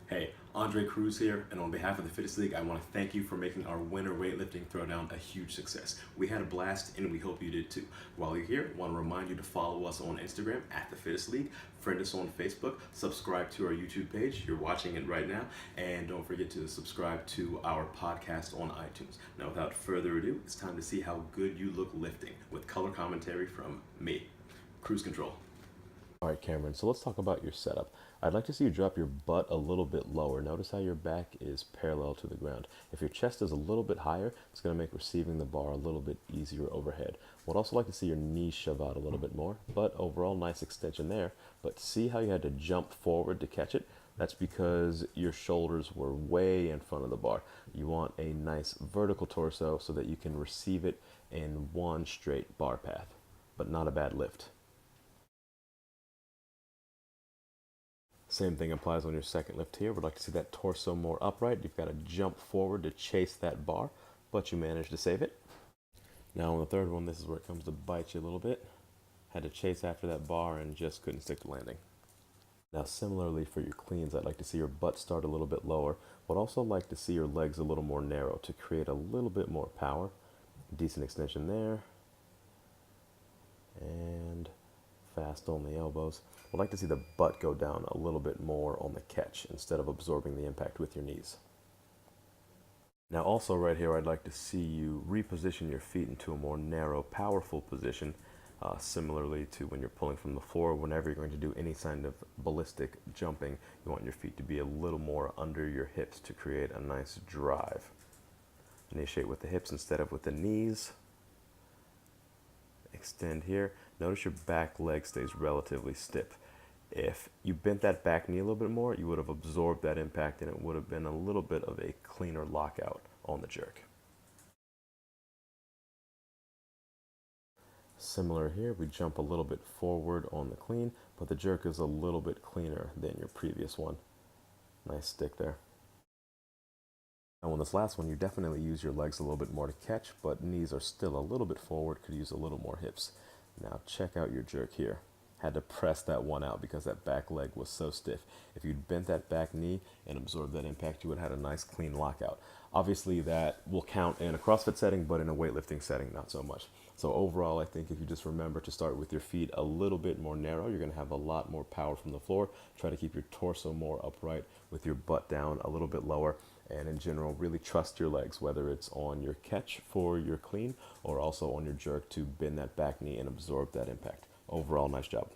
Hey, Andre Cruz here, and on behalf of the Fittest League, I want to thank you for making our winter weightlifting throwdown a huge success. We had a blast, and we hope you did too. While you're here, I want to remind you to follow us on Instagram at the Fittest League, friend us on Facebook, subscribe to our YouTube page. You're watching it right now, and don't forget to subscribe to our podcast on iTunes. Now, without further ado, it's time to see how good you look lifting with color commentary from me, Cruise Control. All right, Cameron, so let's talk about your setup. I'd like to see you drop your butt a little bit lower. Notice how your back is parallel to the ground. If your chest is a little bit higher, it's going to make receiving the bar a little bit easier overhead. Would also like to see your knees shove out a little bit more, but overall nice extension there. But see how you had to jump forward to catch it? That's because your shoulders were way in front of the bar. You want a nice vertical torso so that you can receive it in one straight bar path, but not a bad lift. Same thing applies on your second lift here. We'd like to see that torso more upright. You've got to jump forward to chase that bar, but you managed to save it. Now on the third one, this is where it comes to bite you a little bit. Had to chase after that bar and just couldn't stick the landing. Now similarly for your cleans, I'd like to see your butt start a little bit lower. Would also like to see your legs a little more narrow to create a little bit more power. Decent extension there. And fast on the elbows. I'd like to see the butt go down a little bit more on the catch instead of absorbing the impact with your knees. Now also right here, I'd like to see you reposition your feet into a more narrow, powerful position, similarly to when you're pulling from the floor. Whenever you're going to do any kind of ballistic jumping, you want your feet to be a little more under your hips to create a nice drive. Initiate with the hips instead of with the knees. Extend here. Notice your back leg stays relatively stiff. If you bent that back knee a little bit more, you would have absorbed that impact and it would have been a little bit of a cleaner lockout on the jerk. Similar here, we jump a little bit forward on the clean, but the jerk is a little bit cleaner than your previous one. Nice stick there. And on this last one, you definitely use your legs a little bit more to catch, but knees are still a little bit forward, could use a little more hips. Now check out your jerk here. Had to press that one out because that back leg was so stiff. If you'd bent that back knee and absorbed that impact, you would have had a nice clean lockout. Obviously that will count in a CrossFit setting, but in a weightlifting setting, not so much. So overall, I think if you just remember to start with your feet a little bit more narrow, you're gonna have a lot more power from the floor. Try to keep your torso more upright with your butt down a little bit lower. And in general, really trust your legs, whether it's on your catch for your clean or also on your jerk to bend that back knee and absorb that impact. Overall, nice job.